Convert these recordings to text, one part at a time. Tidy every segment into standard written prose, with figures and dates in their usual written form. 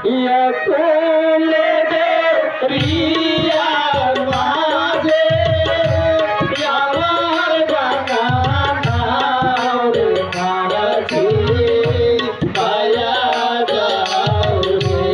ইয়া কোলে দে রিয়া মাঝে আমার বাগান রে মাঝে পায়া যাও রে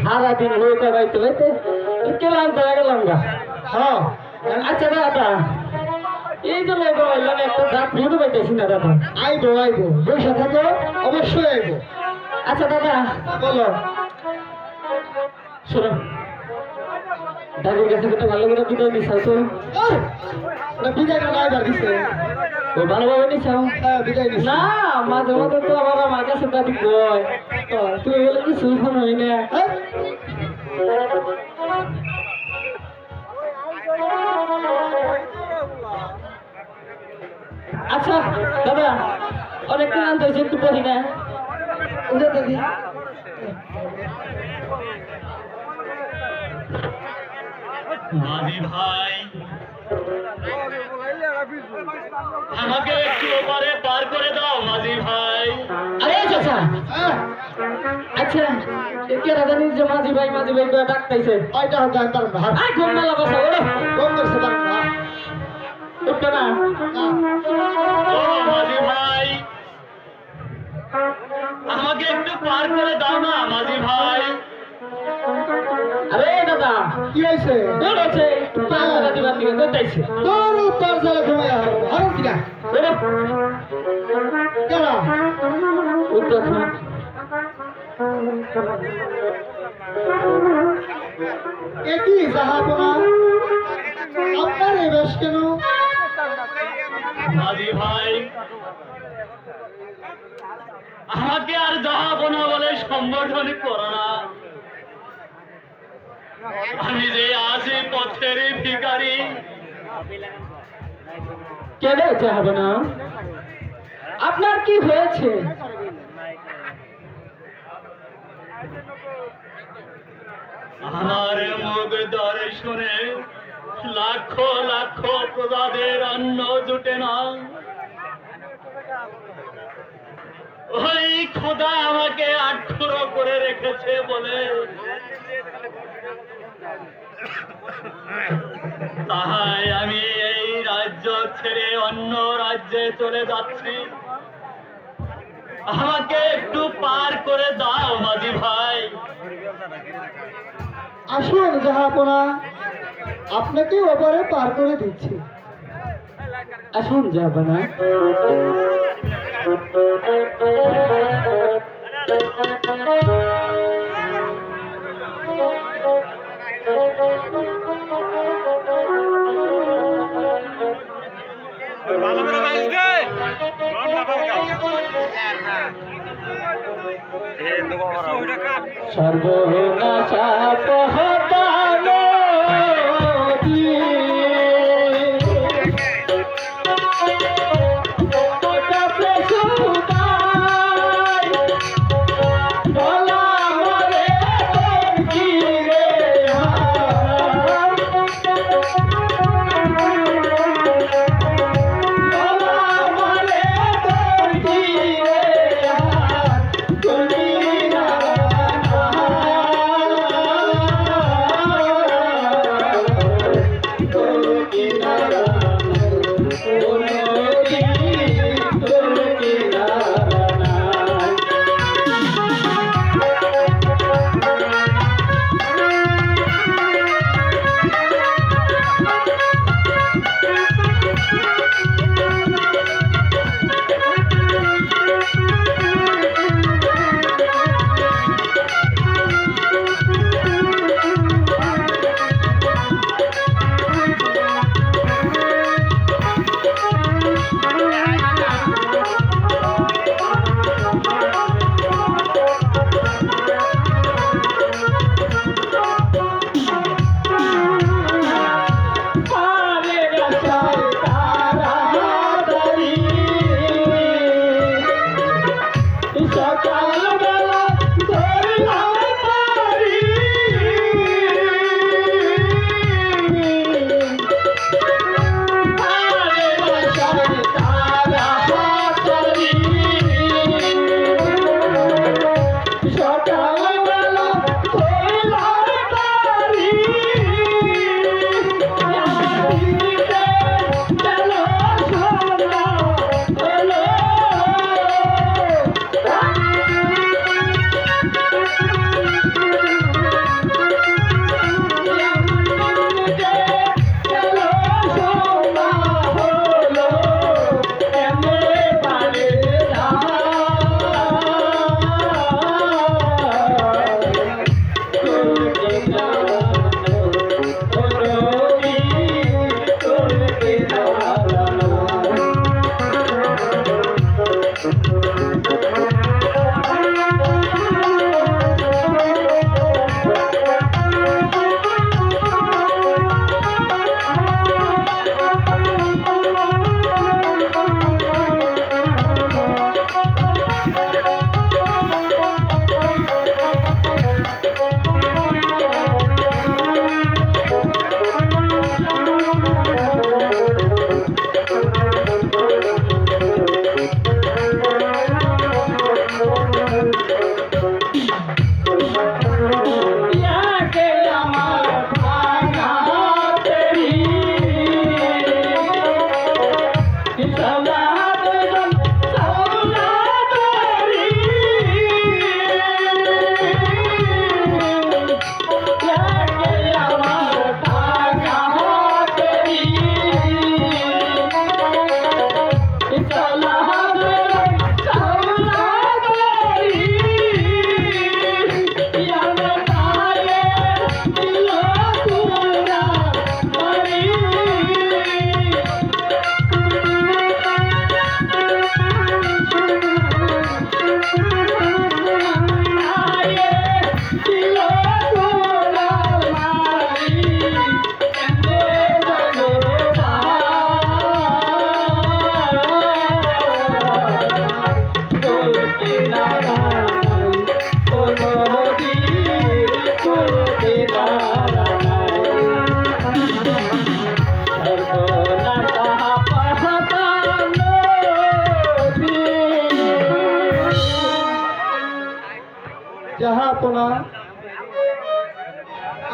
সারাদিন লইতে বাইতে বাইতে গেলাম তো গেলাম গা। হ্যাঁ আচ্ছা দাদা এই যে লোক বললাম একটা দাঁত ভিড়ও পাইতেছি না দাদা। আইবো আইবো বসে থাকো অবশ্যই আইবো। আচ্ছা দাদা বলো শোনো দাদুর কাছে কিন্তু ভালো করে বিদায় নিছাও তো বিদায়টা না এবার দিচ্ছে ও ভালোভাবে নিছাও বিদায় নিছ না মাঝে মাঝে তো আমার কাছে দাদি কয় তুই বলে কি শুনখন হই না আচ্ছা দাদা অনেক ক্লান্ত হয়েছে একটু বলি না দাদি মাঝি ভাই আমাকে একটু ওপারে পার করে দাও মাঝি ভাই। আরে চাচা আচ্ছা কে রাজানির যে মাঝি ভাই করে ডাকতেছে ওইটা হতে পারবো না আর ঘুম মেলা বসা ওরে ঘুম করতে পারবো না উঠবে না ও মাঝি ভাই, আমাকে একটু পার করে দাও না মাঝি ভাই। আরে দাদা কি হয়েছে দৌড়ছে পাগলা দিবার দিকে দৌড়াইছে তোর উত্তর জলে ঘুমাই আর কিনা কেন উত্তর একই জাহাপনা আপনার এই বেশ কেন মাঝি ভাই, আমাকে আর জাহাপনা বলে সম্বোধন করো না। আমি যে আছি পথের ভিখারি। কেন যেতে হবে না আপনার কি হয়েছে আমার মুখ দর্শনে লাখ লাখ প্রজাদের অন্ন জুটে না। ওই খোদা আমাকে আটখুরো করে রেখেছে বলে তাই আমি এই রাজ্য ছেড়ে অন্য রাজ্যে চলে যাচ্ছি। আমাকে একটু পার করে দাও মাঝি ভাই। আসুন জাহাপনা আপনাকে ওপারে পার করে দিচ্ছি আসুন যাবে না সর্বনাশা পহতানো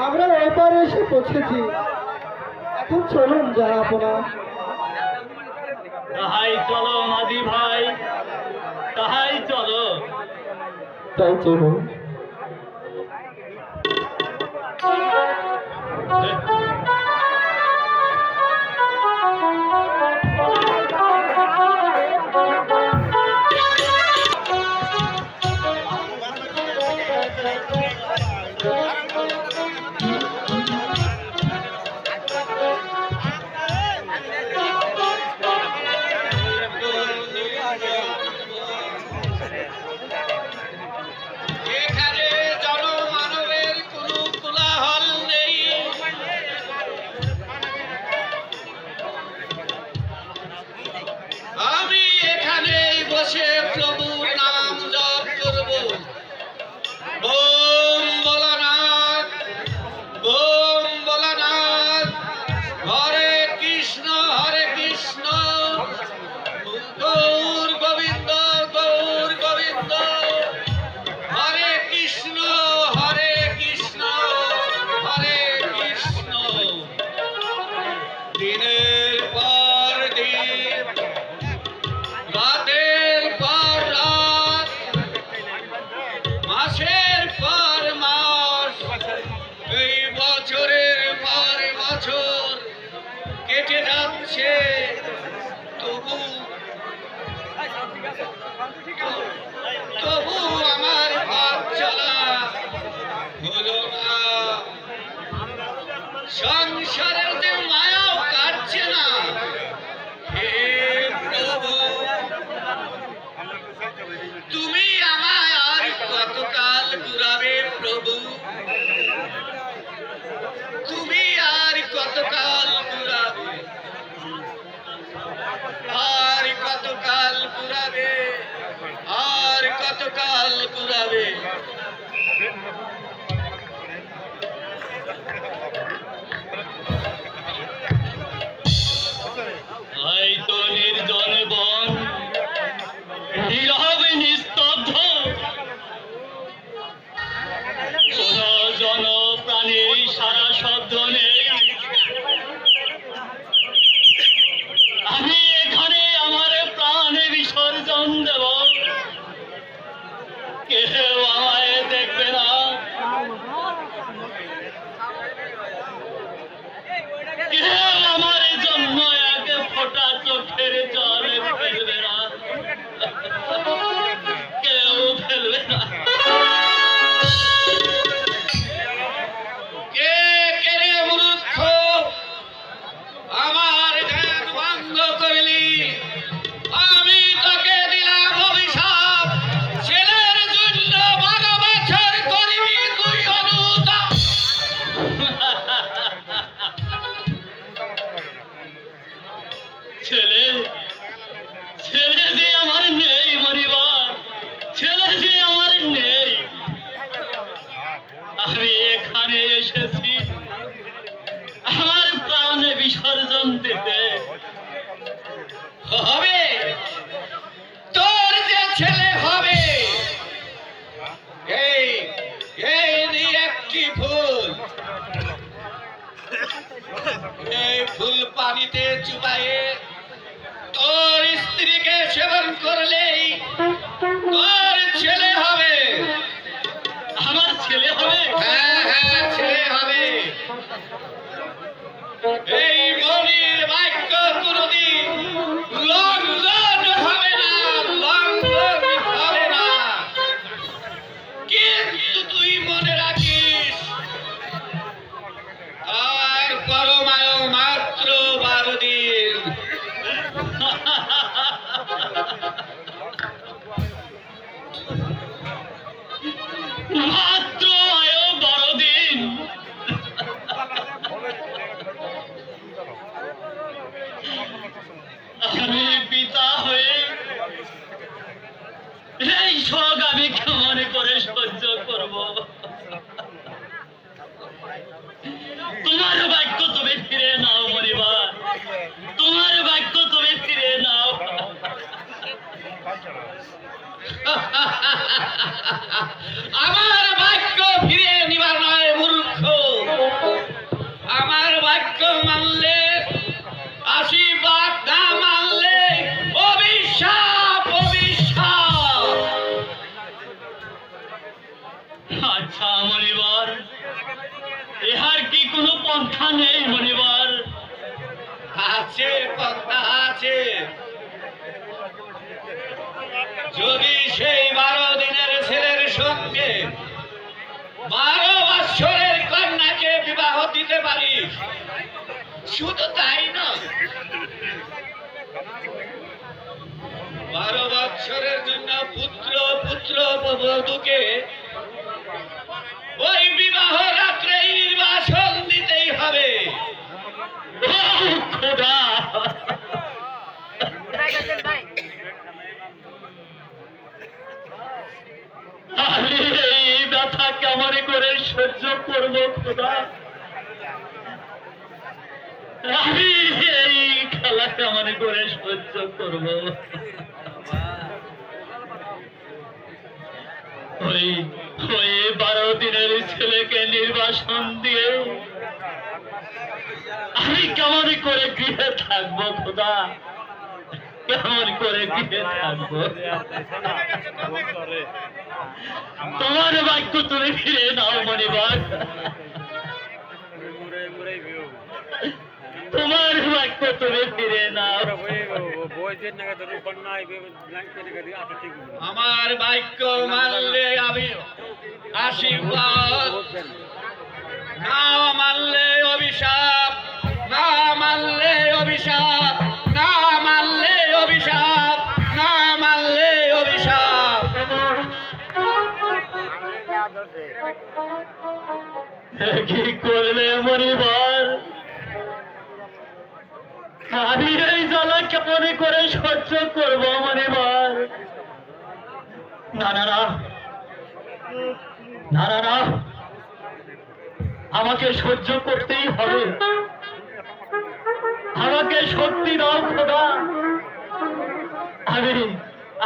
আমরা এপারে এসে পৌঁছেছি, এখন চলুন জাহাপনা। তাহাই চলো মাঝি ভাই, তাহাই চলো। তাই চলুন। এখানে জনমানবের কোনো কোলাহল নেই। আমি এখানেই বসে প্রভুর নাম জপ করব। ওম ভোলানাথ, ওম ভোলানাথ, হরে কৃষ্ণ গৌর গোবিন্দ, গৌর গোবিন্দ, হরে কৃষ্ণ হরে কৃষ্ণ। দিনের পর দিন, রাতের পর রাত, মাসের পর মাস, এই বছরের পর বছর কেটে যাচ্ছে, তবু আমার পথ চলা হলো না। সংসারের যে মায়াও কাটছে না। হে প্রভু, তুমি আমায় আর কতকাল ঘুরাবে প্রভু? তুমি আর কতকাল ঘুরাবে? আর কতকাল ঘুরাবে? আর কতকাল ঘুরাবে? হয়তো নির্জন বন, নীরব নিস্তব্ধ, কোন জন প্রাণীর সারা শব্দ নেই। আমি এখানে আমার প্রাণ বিসর্জন দেব, কেউ আমায় দেখবে না। কেউ আমার জন্য এক ফোঁটা চোখের জল ফেলবে না, কেউ ফেলবে না। কে কে রে মূর্খ, আমার ধ্যান ভঙ্গ করলি? আমি তোকে দিলাম অভিশাপ, ছেলের জন্য 12 বছর করবি তুই অনুতাপ। ছেলে ছেলে যে আমার নেই মরিবার, ছেলে যে আমার নেই। আমি এখানে এসেছি আমার প্রাণ বিসর্জন দিতে। হবে তোর যে ছেলে হবে, এই এই নিয়ে একটি ফুল, এই ফুল পানিতে চুবাইয়ে তোর স্ত্রীকে সেবন করলেই তোর ছেলে হবে। আমার ছেলে হবে? হ্যাঁ হ্যাঁ, ছেলে হবে। এই মনির বাক্য কোনদিন লঙ্ঘন হবে না, লঙ্ঘন হবে না। কিন্তু তুই মনে রাখিস, আর পরমায়ু মাত্র 12 দিন। মাত্র আয়ু 12 দিন। আমি পিতা হয়ে এই শোক আমি কেমন করে সহ্য করব? তোমার বাক্য তুমি ফিরে নাও মরিবার, তোমার বাক্য তুমি ফিরে নাও। আমার বাক্য বাক্য মানলে আশীর্বাদ, না মানলে অভিশাপ, অভিশাপ। আচ্ছা মনিবার, ইহার কি কোনো পন্থা নেই মনিবার? আছে, পন্থা আছে। যদি সেই 12 দিনের ছেলের সঙ্গে 12 বৎসরের কন্যাকে বিবাহ দিতে পারিস, শুধু তাই না, 12 বৎসরের জন্য পুত্র বধূকে ওই বিবাহ রাত্রে নির্বাসন দিতেই হবে। ও খোদা! আমি এই ব্যথা কেমন করে সহ্য করব খোদা? আমি এই খেলা কেমন করে সহ্য করব? ওই 12 দিনের ছেলেকে নির্বাসন দিয়ে আমি কেমন করে গৃহে থাকবো খোদা? কেমন করে গৃহে থাকবো? তোমার বাক্য তুমি ফিরে নাও মনিবার, তোমার বাক্য তুমি ফিরে নাও। আমার বাক্য মানলে আমি আশীর্বাদ, না মানলে অভিশাপ, না মানলে অভিশাপ, না মানলে অভিশাপ, না মানলে অভিশাপ। কি করলে মনিবার? আমি এই জ্বালা কেমন করে সহ্য করবো মনিবার? না না না না না না, আমাকে সহ্য করতেই হবে। আমাকে শক্তি দাও খোদা।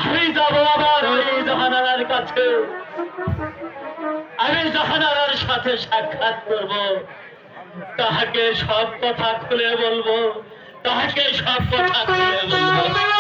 আমি যাবো আবার ওই জাহানারার কাছে। আমি জাহানারার সাথে সাক্ষাৎ করব, তাহাকে সব কথা খুলে বলবো, তাহাকে সব কথা খুলে বলবো।